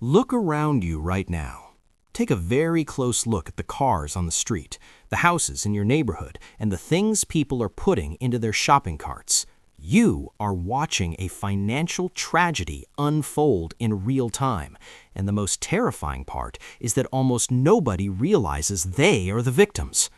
Look around you right now. Take a very close look at the cars on the street, the houses in your neighborhood, and the things people are putting into their shopping carts. You are watching a financial tragedy unfold in real time, and the most terrifying part is that almost nobody realizes they are the victims.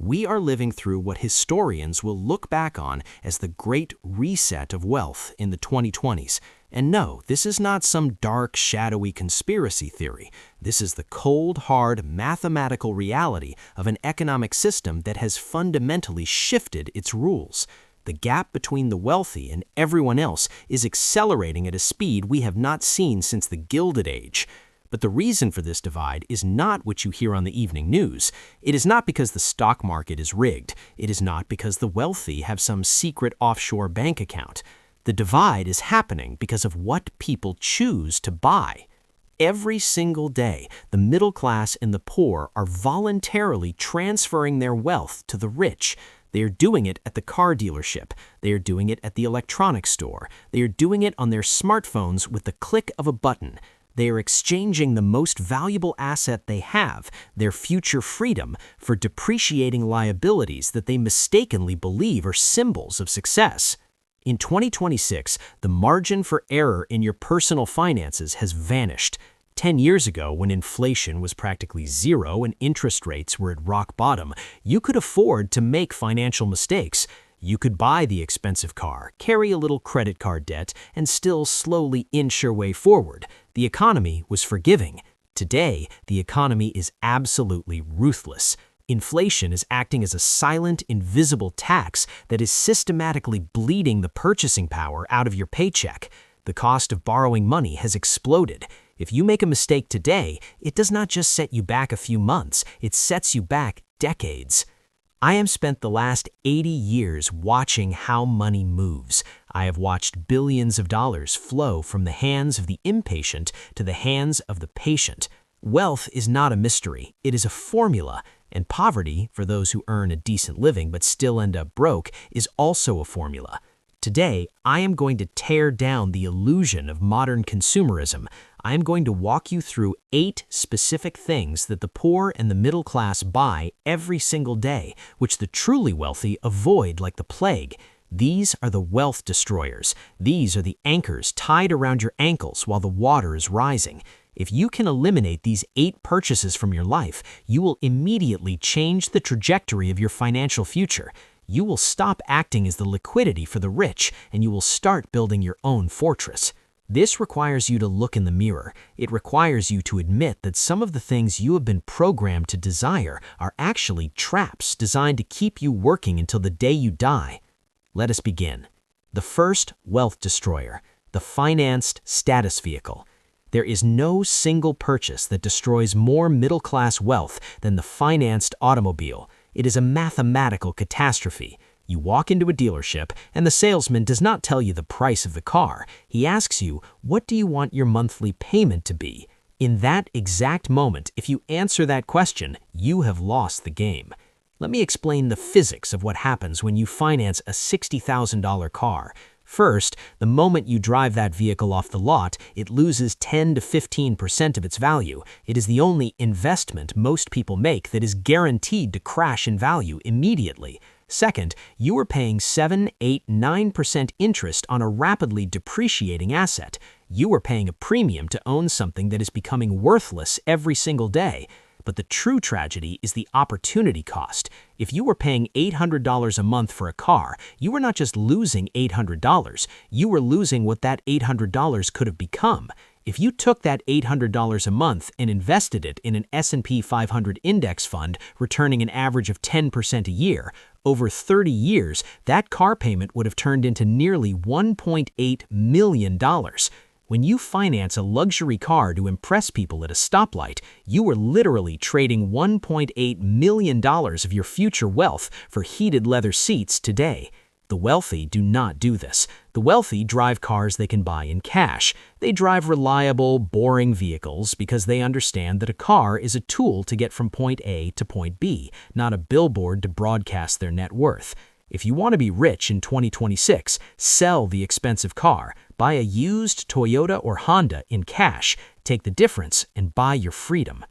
We are living through what historians will look back on as the Great Reset of wealth in the 2020s. And no, this is not some dark, shadowy conspiracy theory. This is the cold, hard, mathematical reality of an economic system that has fundamentally shifted its rules. The gap between the wealthy and everyone else is accelerating at a speed we have not seen since the Gilded Age. But the reason for this divide is not what you hear on the evening news. It is not because the stock market is rigged. It is not because the wealthy have some secret offshore bank account. The divide is happening because of what people choose to buy. Every single day, the middle class and the poor are voluntarily transferring their wealth to the rich. They are doing it at the car dealership. They are doing it at the electronics store. They are doing it on their smartphones with the click of a button. They are exchanging the most valuable asset they have, their future freedom, for depreciating liabilities that they mistakenly believe are symbols of success. In 2026, the margin for error in your personal finances has vanished. 10 years ago, when inflation was practically zero and interest rates were at rock bottom, you could afford to make financial mistakes. You could buy the expensive car, carry a little credit card debt, and still slowly inch your way forward. The economy was forgiving. Today, the economy is absolutely ruthless. Inflation is acting as a silent, invisible tax that is systematically bleeding the purchasing power out of your paycheck. The cost of borrowing money has exploded. If you make a mistake today, it does not just set you back a few months, it sets you back decades. I have spent the last 80 years watching how money moves. I have watched billions of dollars flow from the hands of the impatient to the hands of the patient. Wealth is not a mystery, it is a formula. And poverty, for those who earn a decent living but still end up broke, is also a formula. Today, I am going to tear down the illusion of modern consumerism. I am going to walk you through 8 specific things that the poor and the middle class buy every single day, which the truly wealthy avoid like the plague. These are the wealth destroyers. These are the anchors tied around your ankles while the water is rising. If you can eliminate these 8 purchases from your life, you will immediately change the trajectory of your financial future. You will stop acting as the liquidity for the rich, and you will start building your own fortress. This requires you to look in the mirror. It requires you to admit that some of the things you have been programmed to desire are actually traps designed to keep you working until the day you die. Let us begin. The first wealth destroyer, the financed status vehicle. There is no single purchase that destroys more middle-class wealth than the financed automobile. It is a mathematical catastrophe. You walk into a dealership, and the salesman does not tell you the price of the car. He asks you, what do you want your monthly payment to be? In that exact moment, if you answer that question, you have lost the game. Let me explain the physics of what happens when you finance a $60,000 car. First, the moment you drive that vehicle off the lot, it loses 10 to 15% of its value. It is the only investment most people make that is guaranteed to crash in value immediately. Second, you are paying 7, 8, 9% interest on a rapidly depreciating asset. You are paying a premium to own something that is becoming worthless every single day. But the true tragedy is the opportunity cost. If you were paying $800 a month for a car, you were not just losing $800, you were losing what that $800 could have become. If you took that $800 a month and invested it in an S&P 500 index fund, returning an average of 10% a year, over 30 years, that car payment would have turned into nearly $1.8 million. When you finance a luxury car to impress people at a stoplight, you are literally trading $1.8 million of your future wealth for heated leather seats today. The wealthy do not do this. The wealthy drive cars they can buy in cash. They drive reliable, boring vehicles because they understand that a car is a tool to get from point A to point B, not a billboard to broadcast their net worth. If you want to be rich in 2026, sell the expensive car. Buy a used Toyota or Honda in cash. Take the difference and buy your freedom.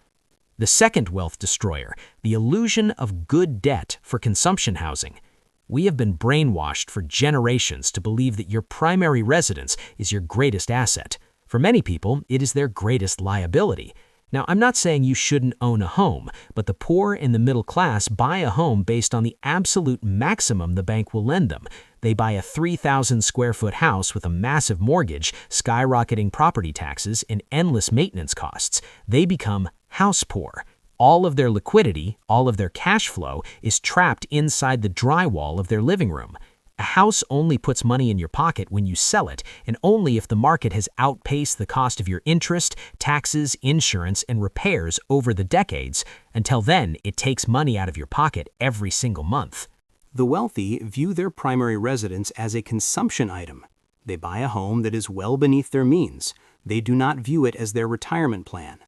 The second wealth destroyer, the illusion of good debt for consumption housing. We have been brainwashed for generations to believe that your primary residence is your greatest asset. For many people, it is their greatest liability. Now, I'm not saying you shouldn't own a home, but the poor and the middle class buy a home based on the absolute maximum the bank will lend them. They buy a 3,000 square foot house with a massive mortgage, skyrocketing property taxes, and endless maintenance costs. They become house poor. All of their liquidity, all of their cash flow is trapped inside the drywall of their living room. A house only puts money in your pocket when you sell it, and only if the market has outpaced the cost of your interest, taxes, insurance, and repairs over the decades. Until then, it takes money out of your pocket every single month. The wealthy view their primary residence as a consumption item. They buy a home that is well beneath their means. They do not view it as their retirement plan.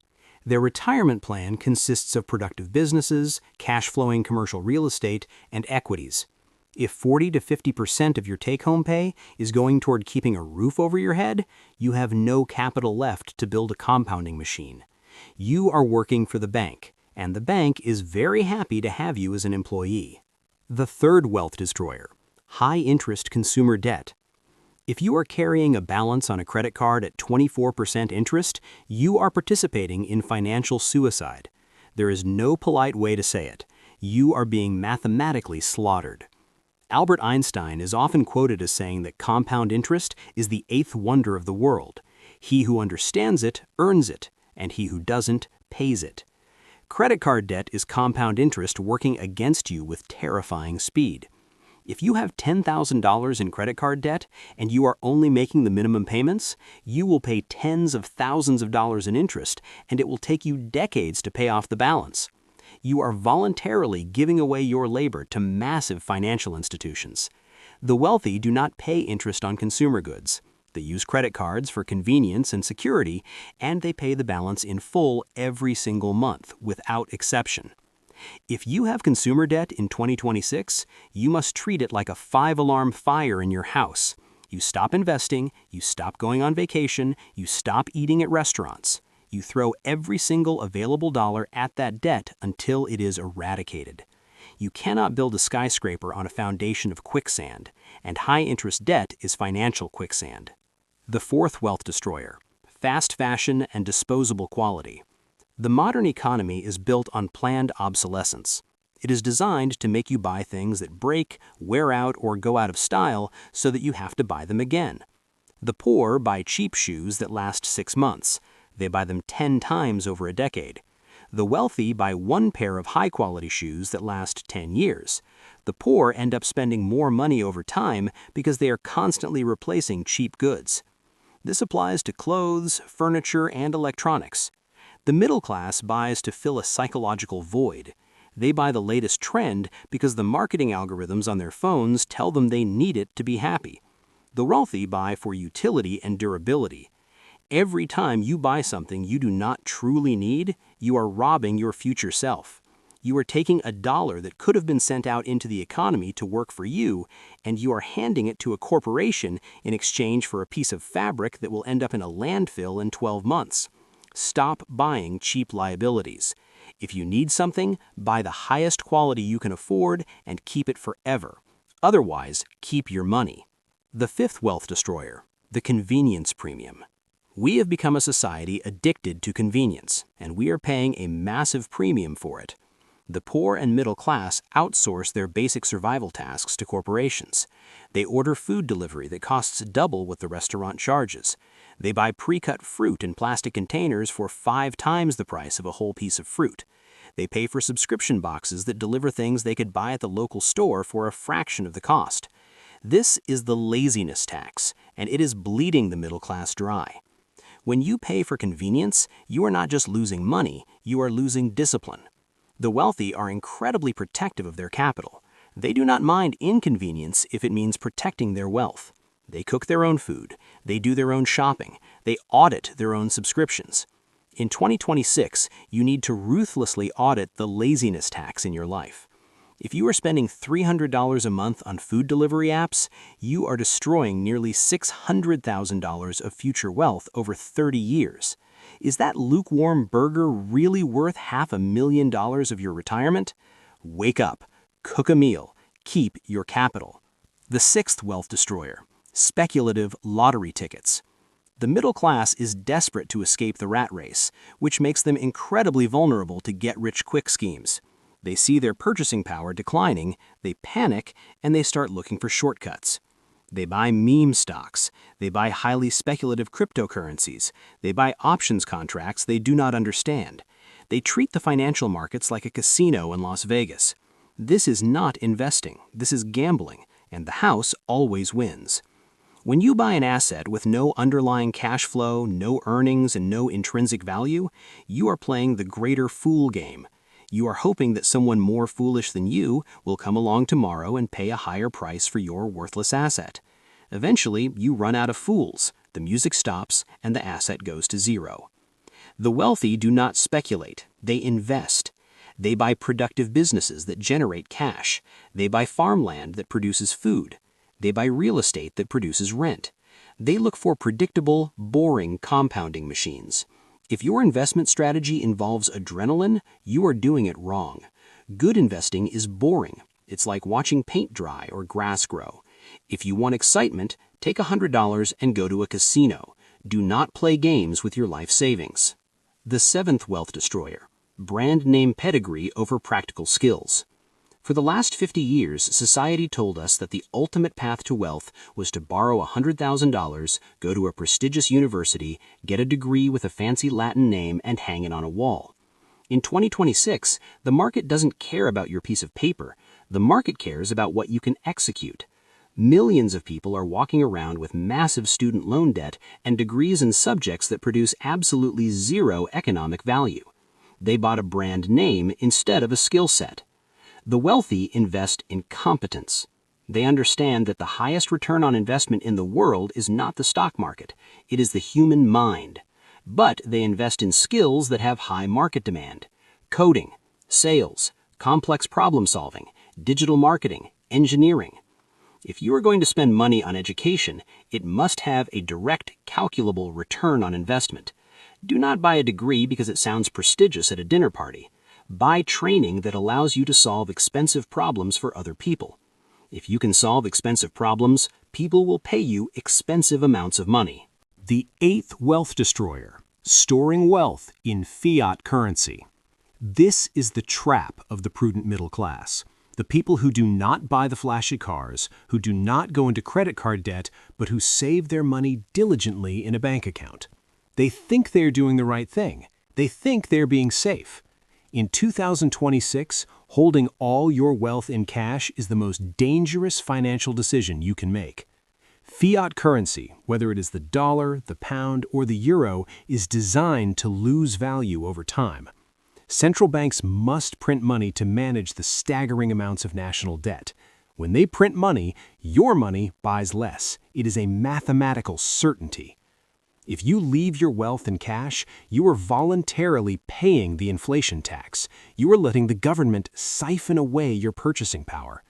Their retirement plan consists of productive businesses, cash-flowing commercial real estate, and equities. If 40 to 50% of your take-home pay is going toward keeping a roof over your head, you have no capital left to build a compounding machine. You are working for the bank, and the bank is very happy to have you as an employee. The third wealth destroyer, high-interest consumer debt. If you are carrying a balance on a credit card at 24% interest, you are participating in financial suicide. There is no polite way to say it. You are being mathematically slaughtered. Albert Einstein is often quoted as saying that compound interest is the eighth wonder of the world. He who understands it earns it, and he who doesn't pays it. Credit card debt is compound interest working against you with terrifying speed. If you have $10,000 in credit card debt and you are only making the minimum payments, you will pay tens of thousands of dollars in interest, and it will take you decades to pay off the balance. You are voluntarily giving away your labor to massive financial institutions. The wealthy do not pay interest on consumer goods. They use credit cards for convenience and security, and they pay the balance in full every single month, without exception. If you have consumer debt in 2026, you must treat it like a 5-alarm fire in your house. You stop investing, you stop going on vacation, you stop eating at restaurants. You throw every single available dollar at that debt until it is eradicated. You cannot build a skyscraper on a foundation of quicksand, and high-interest debt is financial quicksand. The fourth wealth destroyer, fast fashion and disposable quality. The modern economy is built on planned obsolescence. It is designed to make you buy things that break, wear out, or go out of style so that you have to buy them again. The poor buy cheap shoes that last 6 months. They buy them 10 times over a decade. The wealthy buy one pair of high-quality shoes that last 10 years. The poor end up spending more money over time because they are constantly replacing cheap goods. This applies to clothes, furniture, and electronics. The middle class buys to fill a psychological void. They buy the latest trend because the marketing algorithms on their phones tell them they need it to be happy. The wealthy buy for utility and durability. Every time you buy something you do not truly need, you are robbing your future self. You are taking a dollar that could have been sent out into the economy to work for you, and you are handing it to a corporation in exchange for a piece of fabric that will end up in a landfill in 12 months. Stop buying cheap liabilities. If you need something, buy the highest quality you can afford and keep it forever. Otherwise, keep your money. The fifth wealth destroyer, the convenience premium. We have become a society addicted to convenience, and we are paying a massive premium for it. The poor and middle class outsource their basic survival tasks to corporations. They order food delivery that costs double what the restaurant charges. They buy pre-cut fruit in plastic containers for 5 times the price of a whole piece of fruit. They pay for subscription boxes that deliver things they could buy at the local store for a fraction of the cost. This is the laziness tax, and it is bleeding the middle class dry. When you pay for convenience, you are not just losing money, you are losing discipline. The wealthy are incredibly protective of their capital. They do not mind inconvenience if it means protecting their wealth. They cook their own food, they do their own shopping, they audit their own subscriptions. In 2026, you need to ruthlessly audit the laziness tax in your life. If you are spending $300 a month on food delivery apps, you are destroying nearly $600,000 of future wealth over 30 years. Is that lukewarm burger really worth $500,000 of your retirement? Wake up, cook a meal, keep your capital. The sixth wealth destroyer, speculative lottery tickets. The middle class is desperate to escape the rat race, which makes them incredibly vulnerable to get-rich-quick schemes. They see their purchasing power declining, they panic, and they start looking for shortcuts. They buy meme stocks, they buy highly speculative cryptocurrencies, they buy options contracts they do not understand. They treat the financial markets like a casino in Las Vegas. This is not investing, this is gambling, and the house always wins. When you buy an asset with no underlying cash flow, no earnings, and no intrinsic value, you are playing the greater fool game. You are hoping that someone more foolish than you will come along tomorrow and pay a higher price for your worthless asset. Eventually, you run out of fools, the music stops, and the asset goes to zero. The wealthy do not speculate, they invest. They buy productive businesses that generate cash. They buy farmland that produces food. They buy real estate that produces rent. They look for predictable, boring compounding machines. If your investment strategy involves adrenaline, you are doing it wrong. Good investing is boring. It's like watching paint dry or grass grow. If you want excitement, take $100 and go to a casino. Do not play games with your life savings. The seventh wealth destroyer, brand name pedigree over practical skills. For the last 50 years, society told us that the ultimate path to wealth was to borrow $100,000, go to a prestigious university, get a degree with a fancy Latin name, and hang it on a wall. In 2026, the market doesn't care about your piece of paper. The market cares about what you can execute. Millions of people are walking around with massive student loan debt and degrees in subjects that produce absolutely zero economic value. They bought a brand name instead of a skill set. The wealthy invest in competence. They understand that the highest return on investment in the world is not the stock market, it is the human mind. But they invest in skills that have high market demand: coding, sales, complex problem solving, digital marketing, engineering. If you are going to spend money on education, it must have a direct, calculable return on investment. Do not buy a degree because it sounds prestigious at a dinner party. Buy training that allows you to solve expensive problems for other people. If you can solve expensive problems, people will pay you expensive amounts of money. The eighth wealth destroyer, storing wealth in fiat currency. This is the trap of the prudent middle class. The people who do not buy the flashy cars, who do not go into credit card debt, but who save their money diligently in a bank account. They think they're doing the right thing. They think they're being safe. In 2026, holding all your wealth in cash is the most dangerous financial decision you can make. Fiat currency, whether it is the dollar, the pound, or the euro, is designed to lose value over time. Central banks must print money to manage the staggering amounts of national debt. When they print money, your money buys less. It is a mathematical certainty. If you leave your wealth in cash, you are voluntarily paying the inflation tax. You are letting the government siphon away your purchasing power.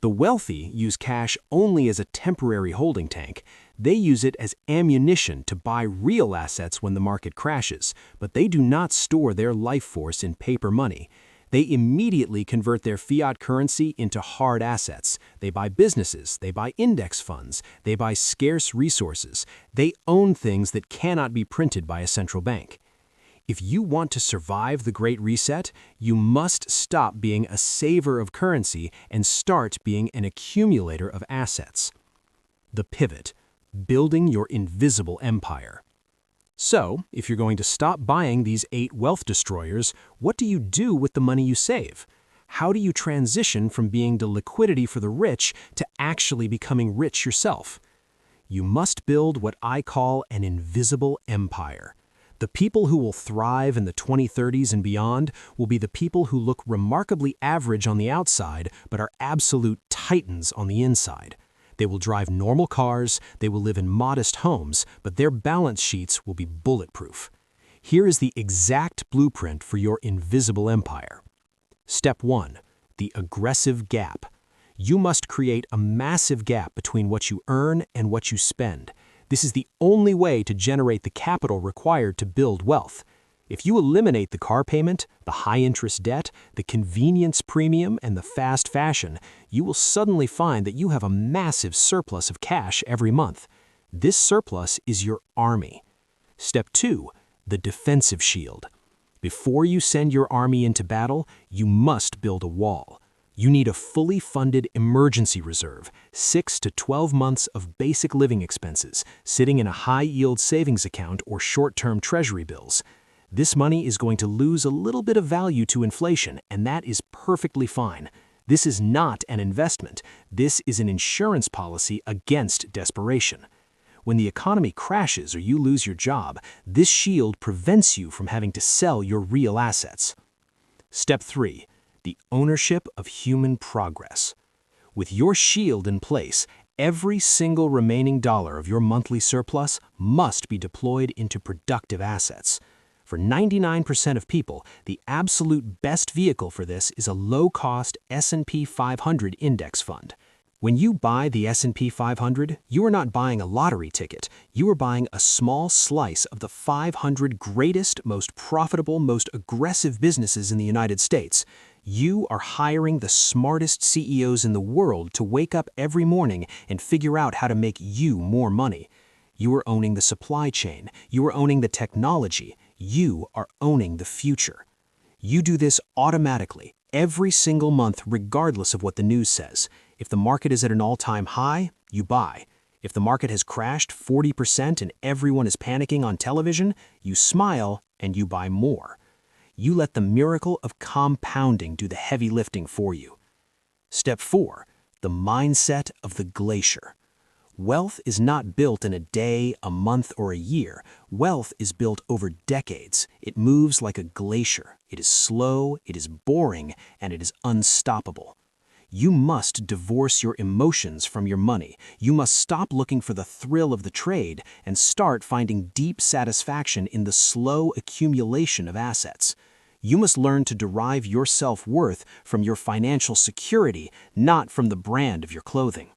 The wealthy use cash only as a temporary holding tank. They use it as ammunition to buy real assets when the market crashes, but they do not store their life force in paper money. They immediately convert their fiat currency into hard assets. They buy businesses, they buy index funds, they buy scarce resources. They own things that cannot be printed by a central bank. If you want to survive the Great Reset, you must stop being a saver of currency and start being an accumulator of assets. The pivot, building your invisible empire. So, if you're going to stop buying these 8 wealth destroyers, what do you do with the money you save? How do you transition from being the liquidity for the rich to actually becoming rich yourself? You must build what I call an invisible empire. The people who will thrive in the 2030s and beyond will be the people who look remarkably average on the outside but are absolute titans on the inside. They will drive normal cars, they will live in modest homes, but their balance sheets will be bulletproof. Here is the exact blueprint for your invisible empire. Step 1. The aggressive gap. You must create a massive gap between what you earn and what you spend. This is the only way to generate the capital required to build wealth. If you eliminate the car payment, the high-interest debt, the convenience premium, and the fast fashion, you will suddenly find that you have a massive surplus of cash every month. This surplus is your army. Step 2. The defensive shield. Before you send your army into battle, you must build a wall. You need a fully funded emergency reserve, 6 to 12 months of basic living expenses, sitting in a high-yield savings account or short-term treasury bills. This money is going to lose a little bit of value to inflation, and that is perfectly fine. This is not an investment. This is an insurance policy against desperation. When the economy crashes or you lose your job, this shield prevents you from having to sell your real assets. Step 3. The ownership of human progress. With your shield in place, every single remaining dollar of your monthly surplus must be deployed into productive assets. For 99% of people, the absolute best vehicle for this is a low-cost S&P 500 index fund. When you buy the S&P 500, you are not buying a lottery ticket. You are buying a small slice of the 500 greatest, most profitable, most aggressive businesses in the United States. You are hiring the smartest CEOs in the world to wake up every morning and figure out how to make you more money. You are owning the supply chain. You are owning the technology. You are owning the future. You do this automatically, every single month, regardless of what the news says. If the market is at an all-time high, you buy. If the market has crashed 40% and everyone is panicking on television, you smile and you buy more. You let the miracle of compounding do the heavy lifting for you. Step 4. The mindset of the glacier. Wealth is not built in a day, a month, or a year. Wealth is built over decades. It moves like a glacier. It is slow, it is boring, and it is unstoppable. You must divorce your emotions from your money. You must stop looking for the thrill of the trade and start finding deep satisfaction in the slow accumulation of assets. You must learn to derive your self-worth from your financial security, not from the brand of your clothing.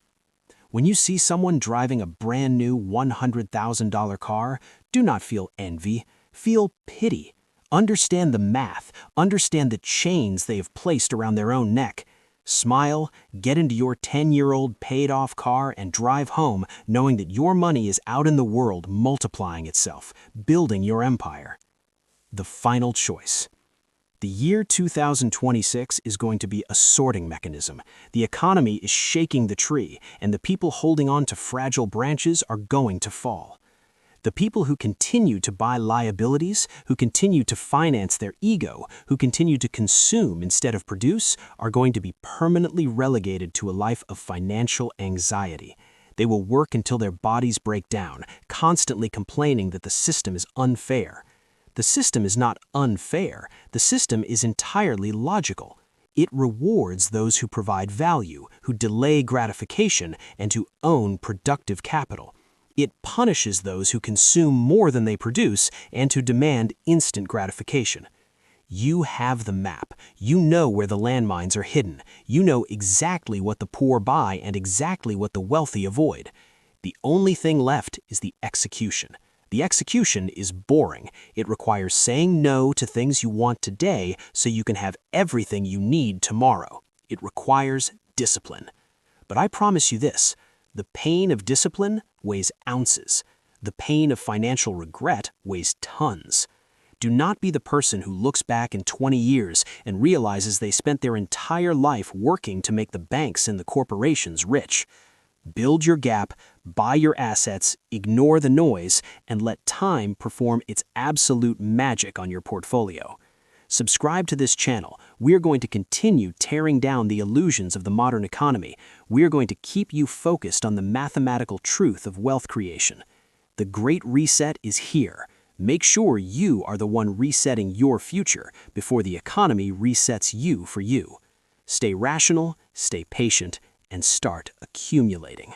When you see someone driving a brand new $100,000 car, do not feel envy, feel pity. Understand the math, understand the chains they have placed around their own neck. Smile, get into your 10-year-old paid-off car and drive home knowing that your money is out in the world multiplying itself, building your empire. The final choice. The year 2026 is going to be a sorting mechanism. The economy is shaking the tree, and the people holding on to fragile branches are going to fall. The people who continue to buy liabilities, who continue to finance their ego, who continue to consume instead of produce, are going to be permanently relegated to a life of financial anxiety. They will work until their bodies break down, constantly complaining that the system is unfair. The system is not unfair. The system is entirely logical. It rewards those who provide value, who delay gratification, and who own productive capital. It punishes those who consume more than they produce and who demand instant gratification. You have the map. You know where the landmines are hidden. You know exactly what the poor buy and exactly what the wealthy avoid. The only thing left is the execution. The execution is boring. It requires saying no to things you want today so you can have everything you need tomorrow. It requires discipline. But I promise you this, the pain of discipline weighs ounces. The pain of financial regret weighs tons. Do not be the person who looks back in 20 years and realizes they spent their entire life working to make the banks and the corporations rich. Build your gap, buy your assets, ignore the noise, and let time perform its absolute magic on your portfolio. Subscribe to this channel. We are going to continue tearing down the illusions of the modern economy. We are going to keep you focused on the mathematical truth of wealth creation. The Great Reset is here. Make sure you are the one resetting your future before the economy resets you for you. Stay rational, stay patient, and start accumulating.